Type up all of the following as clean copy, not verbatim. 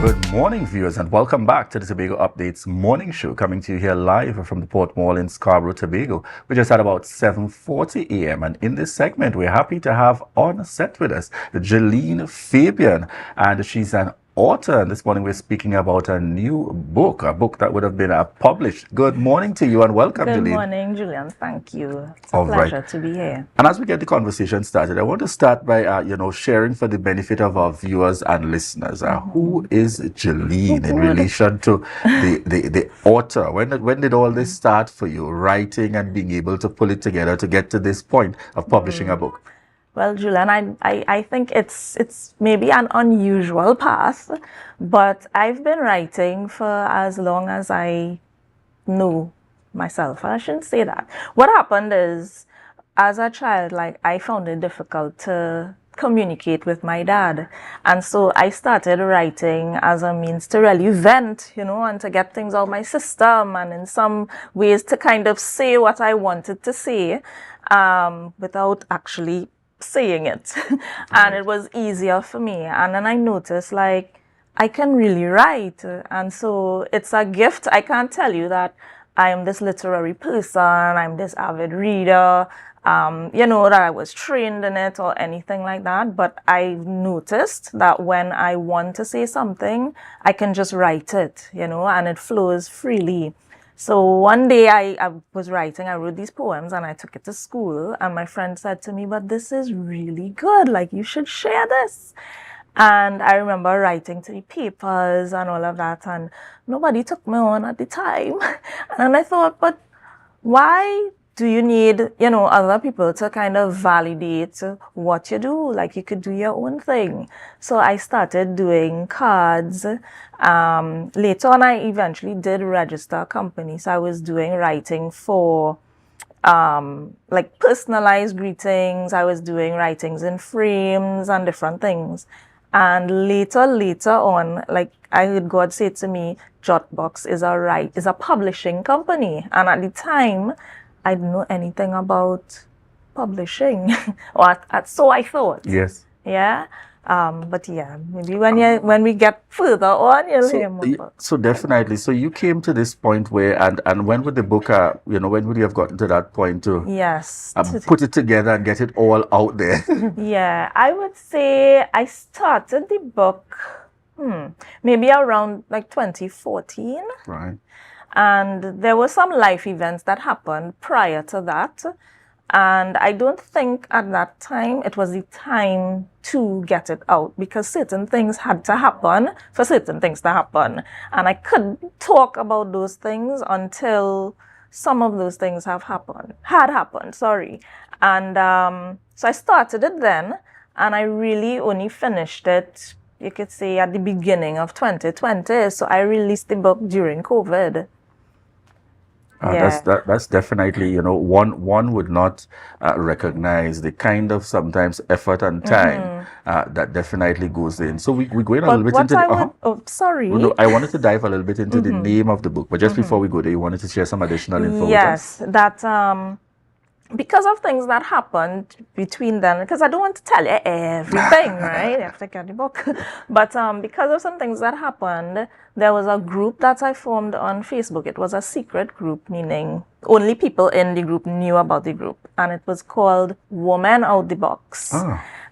Good morning, viewers, and welcome back to the Tobago Updates morning show, coming to you here live from the Port Mall in Scarborough, Tobago. We just at about 7:40 a.m. and in this segment, we're happy to have on set with us Jilean Fabien, and she's an author. And this morning, we're speaking about a new book, a book that would have been published. Good morning to you and welcome, Jilean. Good morning, Julian. Thank you. It's a pleasure to be here. And as we get the conversation started, I want to start by, sharing for the benefit of our viewers and listeners. Who is Jilean in relation to the author? When did all this start for you, writing and being able to pull it together to get to this point of publishing a book? Well, Julian, I think it's maybe an unusual path, but I've been writing for as long as I know myself. I shouldn't say that. What happened is, as a child, I found it difficult to communicate with my dad. And so I started writing as a means to really vent, and to get things out of my system, and in some ways to kind of say what I wanted to say without actually saying it. And it was easier for me. And then I noticed I can really write. And so it's a gift. I can't tell you that I am this literary person, I'm this avid reader, that I was trained in it or anything like that. But I noticed that when I want to say something, I can just write it, and it flows freely. So one day I was writing, I wrote these poems and I took it to school, and my friend said to me, but this is really good, you should share this. And I remember writing to the papers and all of that, and nobody took me on at the time. And I thought, but why do you need, other people to kind of validate what you do? You could do your own thing. So I started doing cards. Later on, I eventually did register a company. So I was doing writing for, personalized greetings. I was doing writings in frames and different things. And later on, I heard God say to me, Jotbox is a publishing company. And at the time, I didn't know anything about publishing, so I thought. Yes. Yeah. But yeah, maybe when we get further on, you'll hear more. So definitely. So you came to this point where, and when would the book, when would you have gotten to that point to put it together and get it all out there? Yeah, I would say I started the book maybe around 2014. Right. And there were some life events that happened prior to that. And I don't think at that time it was the time to get it out, because certain things had to happen for certain things to happen. And I couldn't talk about those things until some of those things had happened. And so I started it then, and I really only finished it, you could say, at the beginning of 2020. So I released the book during COVID. That's definitely, one would not recognize the kind of sometimes effort and time that definitely goes in. So we're going a little bit into I wanted to dive a little bit into the name of the book, but just before we go there, you wanted to share some additional info with us? Yes, that because of things that happened between them, because I don't want to tell you everything, right? You have to get the book. But because of some things that happened, there was a group that I formed on Facebook. It was a secret group, meaning only people in the group knew about the group. And it was called Woman Out the Box.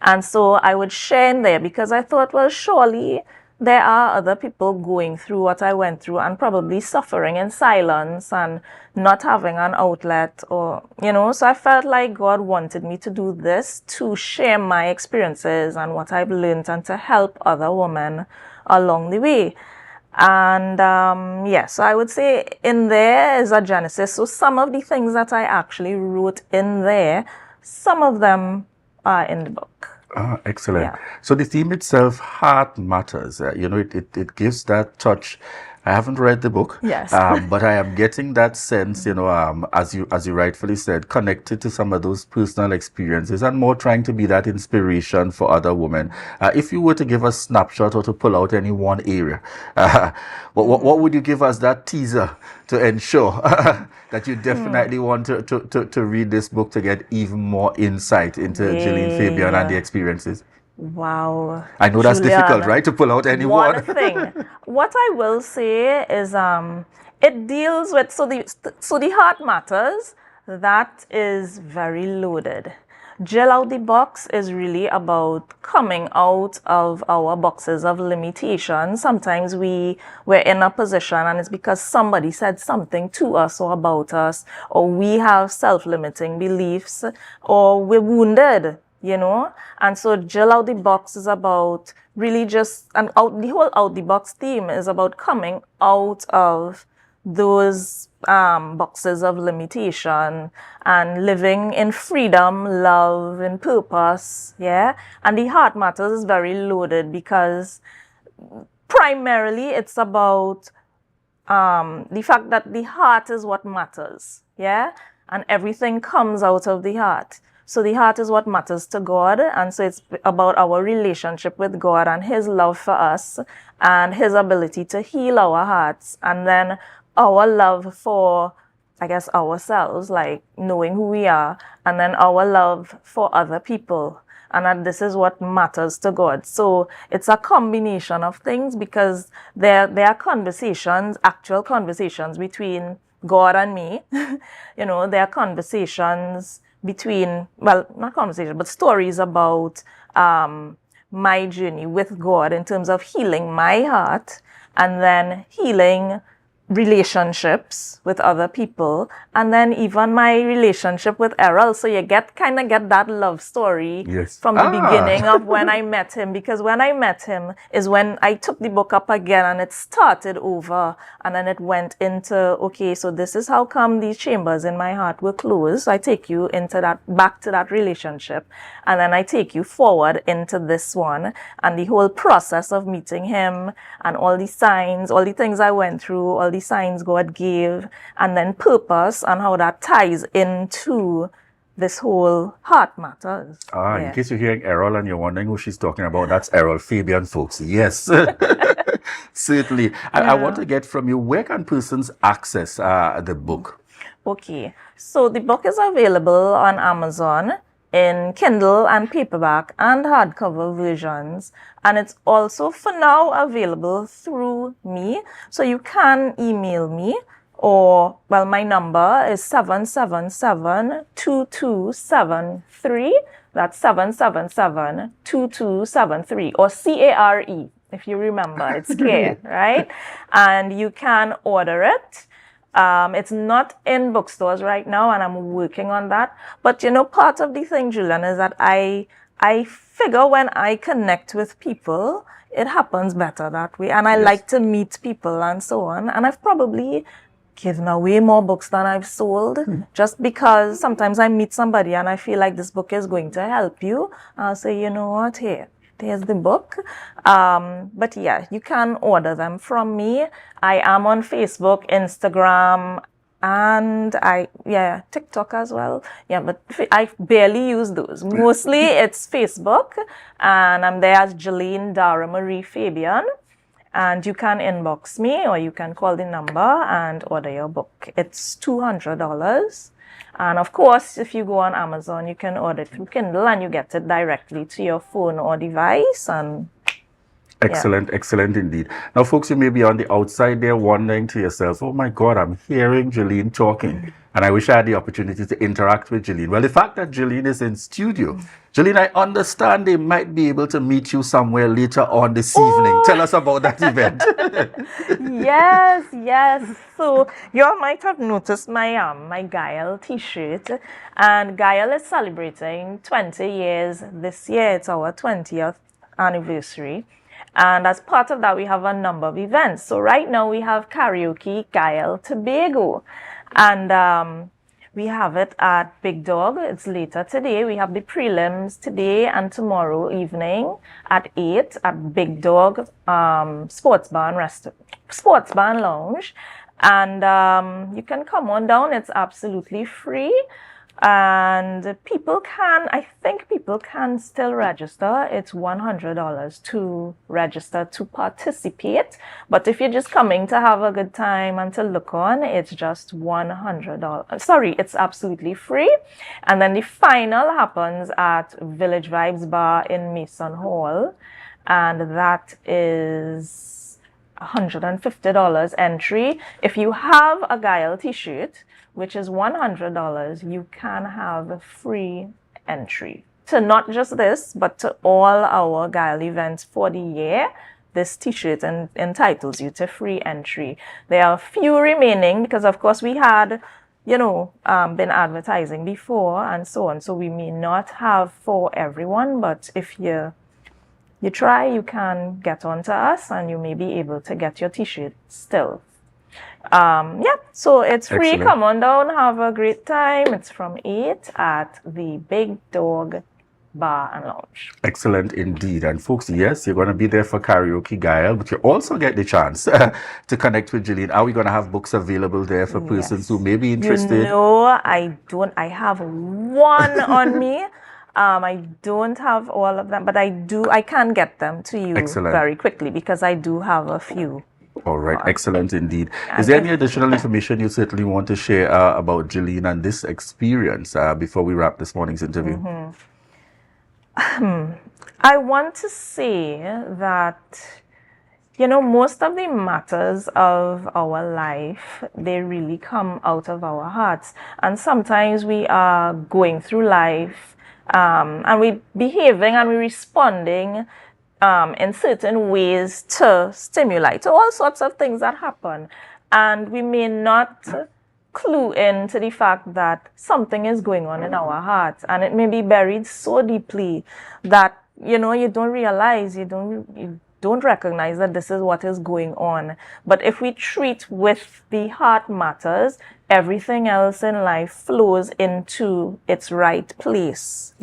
And so I would share in there because I thought, well, surely there are other people going through what I went through and probably suffering in silence and not having an outlet, or, so I felt like God wanted me to do this to share my experiences and what I've learned and to help other women along the way. And so I would say in there is a genesis. So some of the things that I actually wrote in there, some of them are in the book. Excellent. Yeah. So the theme itself, heart matters. It gives that touch. I haven't read the book, yes, but I am getting that sense, as you rightfully said, connected to some of those personal experiences and more trying to be that inspiration for other women. If you were to give a snapshot or to pull out any one area, what would you give us that teaser to ensure that you definitely want to read this book to get even more insight into Jilean Fabien and the experiences? Wow. I know that's difficult, Julian, right? To pull out any one one. thing. What I will say is it deals with so the heart matters. That is very loaded. Jill out the box is really about coming out of our boxes of limitations. Sometimes we're in a position and it's because somebody said something to us or about us, or we have self-limiting beliefs, or we're wounded, you know. And so Jill out the box is about really just, and out the whole out the box theme is about coming out of those boxes of limitation and living in freedom, love, and purpose. Yeah. And the heart matters is very loaded because primarily it's about the fact that the heart is what matters. Yeah. And everything comes out of the heart. So the heart is what matters to God. And so it's about our relationship with God and his love for us and his ability to heal our hearts. And then our love for, I guess, ourselves, like knowing who we are. And then our love for other people. And that this is what matters to God. So it's a combination of things because there are conversations, actual conversations between God and me. You know, there are conversations between, well, not conversation, but stories about my journey with God in terms of healing my heart and then healing relationships with other people, and then even my relationship with Errol. So you kind of get that love story from the beginning of when I met him, because when I met him is when I took the book up again and it started over, and then it went into, okay, so this is how come these chambers in my heart were closed. I take you into that, back to that relationship, and then I take you forward into this one, and the whole process of meeting him and all the signs, all the things I went through, all the signs God gave, and then purpose and how that ties into this whole heart matters. In case you're hearing Errol and you're wondering who she's talking about, that's Errol Fabien, folks. Yes, certainly. I want to get from you, where can persons access the book? Okay, so the book is available on Amazon in Kindle and paperback and hardcover versions. And it's also for now available through me. So you can email me, or, well, my number is 777-2273. That's 777-2273, or CARE, if you remember. It's care, right? And you can order it. It's not in bookstores right now, and I'm working on that. But, you know, part of the thing, Julian, is that I figure when I connect with people, it happens better that way. And I like to meet people and so on. And I've probably given away more books than I've sold, just because sometimes I meet somebody and I feel like this book is going to help you. I'll say, you know what, here's the book. But yeah, you can order them from me. I am on Facebook, Instagram, and TikTok as well. Yeah, but I barely use those. Mostly it's Facebook, and I'm there as Jilean Dara Fabien. And you can inbox me, or you can call the number and order your book. It's $200. And of course, if you go on Amazon, you can order it through Kindle and you get it directly to your phone or device. And excellent, excellent indeed. Now, folks, you may be on the outside there wondering to yourselves, oh my God, I'm hearing Jilean talking. And I wish I had the opportunity to interact with Jilean. Well, the fact that Jilean is in studio, Jilean, I understand they might be able to meet you somewhere later on this evening. Tell us about that event. Yes. So you might have noticed my my Gayelle t-shirt. And Gayelle is celebrating 20 years this year. It's our 20th anniversary. And as part of that, we have a number of events. So right now we have Karaoke Gayelle Tobago. And we have it at Big Dog. It's later today. We have the prelims today and tomorrow evening at 8 at Big Dog Sports Bar and Lounge. And you can come on down. It's absolutely free. And I think people can still register. It's $100 to register to participate. But if you're just coming to have a good time and to look on, it's just $100. Sorry, it's absolutely free. And then the final happens at Village Vibes Bar in Mason Hall. And that is $150 entry. If you have a Gayelle t-shirt, which is $100, you can have a free entry to not just this, but to all our Gayelle events for the year. This t-shirt entitles you to free entry. There are a few remaining because, of course, we had, been advertising before and so on. So we may not have for everyone, but if you try, you can get onto us and you may be able to get your t-shirt still. So it's free. Excellent. Come on down, have a great time. It's from 8 at the Big Dog Bar and Lounge. Excellent indeed. And folks, yes, you're going to be there for Karaoke Gayelle, but you also get the chance to connect with Jilean. Are we going to have books available there for persons who may be interested? I don't. I have one on me. I don't have all of them, but I can get them to you very quickly because I do have a few. All right, excellent indeed. Is there any additional information you certainly want to share about Jilean and this experience before we wrap this morning's interview? I want to say that, most of the matters of our life, they really come out of our hearts. And sometimes we are going through life and we're behaving and we're responding in certain ways to stimuli, to all sorts of things that happen. And we may not clue into the fact that something is going on in our hearts, and it may be buried so deeply that, you don't realize, you don't recognize that this is what is going on. But if we treat with the heart matters, everything else in life flows into its right place,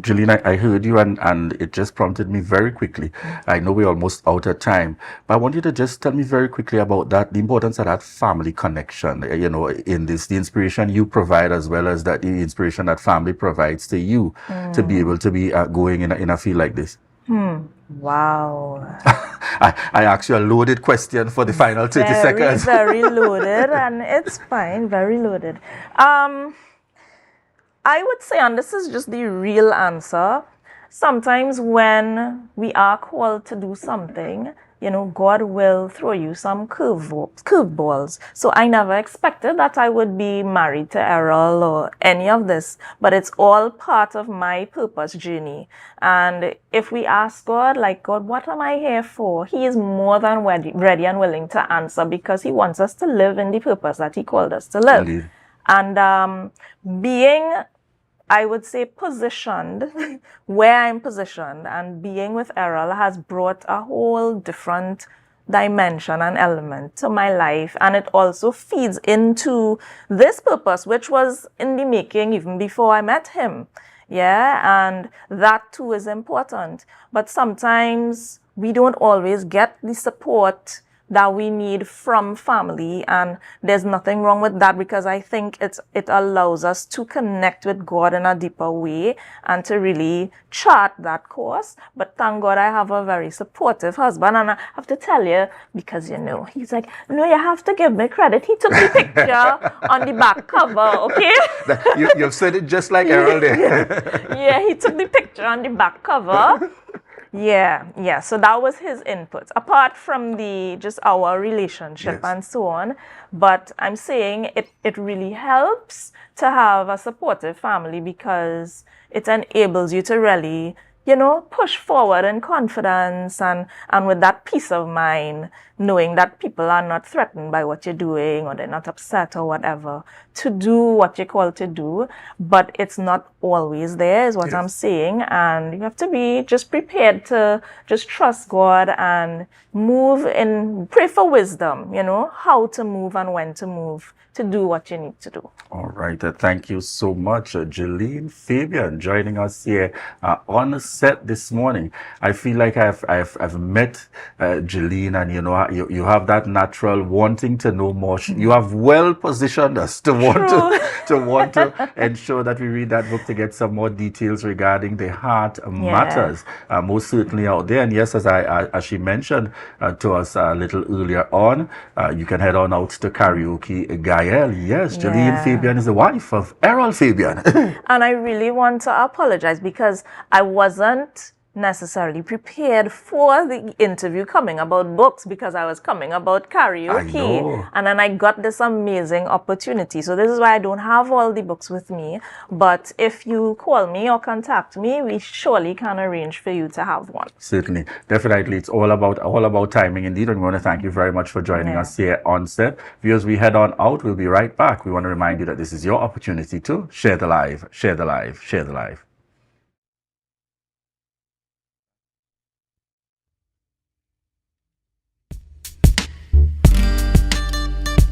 Jilean, I heard you and it just prompted me very quickly. I know we're almost out of time, but I want you to just tell me very quickly about that, the importance of that family connection, in this, the inspiration you provide as well as that the inspiration that family provides to you to be able to be going in a field like this. Wow. I asked you a loaded question for the final 30 seconds. Very loaded, and it's fine, very loaded. I would say, and this is just the real answer, sometimes when we are called to do something, God will throw you some curveballs. So I never expected that I would be married to Errol or any of this, but it's all part of my purpose journey. And if we ask God, God, what am I here for? He is more than ready and willing to answer because he wants us to live in the purpose that he called us to live. Indeed. And being, I would say, positioned where I'm positioned and being with Errol has brought a whole different dimension and element to my life. And it also feeds into this purpose, which was in the making even before I met him. Yeah, and that too is important. But sometimes we don't always get the support that we need from family, and there's nothing wrong with that because I think it allows us to connect with God in a deeper way and to really chart that course. But thank God I have a very supportive husband, and I have to tell you, because he's like, no, you have to give me credit. He took the picture on the back cover, okay? You've said it just like Errol there. Yeah, he took the picture on the back cover. Yeah. So that was his input, apart from just our relationship and so on. But I'm saying it really helps to have a supportive family because it enables you to really, push forward in confidence and with that peace of mind, knowing that people are not threatened by what you're doing or they're not upset or whatever, to do what you're called to do. But it's not always there, is what I'm saying. And you have to be just prepared to just trust God and pray for wisdom, how to move and when to move to do what you need to do. All right. Thank you so much, Jilean Fabien, joining us here on the set this morning. I feel like I've met Jilean, and you have that natural wanting to know more. You have well positioned us to want to ensure that we read that book to get some more details regarding the heart matters, most certainly out there. And yes, as she mentioned to us a little earlier on, you can head on out to Karaoke Gayelle. Yes, Jilean Fabien is the wife of Errol Fabien. And I really want to apologize because I wasn't necessarily prepared for the interview coming about books, because I was coming about karaoke. And then I got this amazing opportunity. So this is why I don't have all the books with me. But if you call me or contact me, we surely can arrange for you to have one. Certainly. Definitely. It's all about timing indeed. And we want to thank you very much for joining us here on set. Viewers, we head on out. We'll be right back. We want to remind you that this is your opportunity to share the live, share the live, share the live.